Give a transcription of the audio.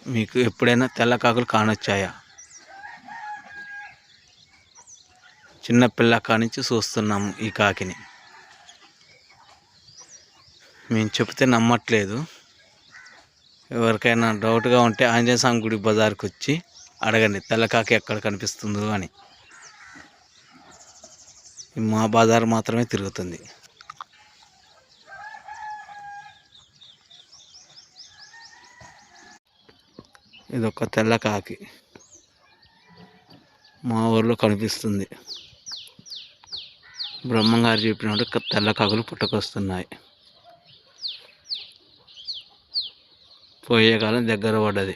మీకు ఎప్పుడైనా తెల్ల కాకులు కానొచ్చాయా? చిన్న పిల్ల కానించి చూస్తున్నాము ఈ కాకిని. మేము చెప్తే నమ్మట్లేదు. ఎవరికైనా డౌట్గా ఉంటే ఆంజనేయ స్వామి గుడి బజార్కి వచ్చి అడగండి తెల్ల కాకి ఎక్కడ కనిపిస్తుందో అని. మా బజార్ మాత్రమే తిరుగుతుంది. ఇదొక తెల్ల కాకి మా ఊర్లో కనిపిస్తుంది. బ్రహ్మంగారు చెప్పినట్టు తెల్ల కాకులు పుట్టుకొస్తున్నాయి. పోయే కాలం దగ్గర పడ్డది.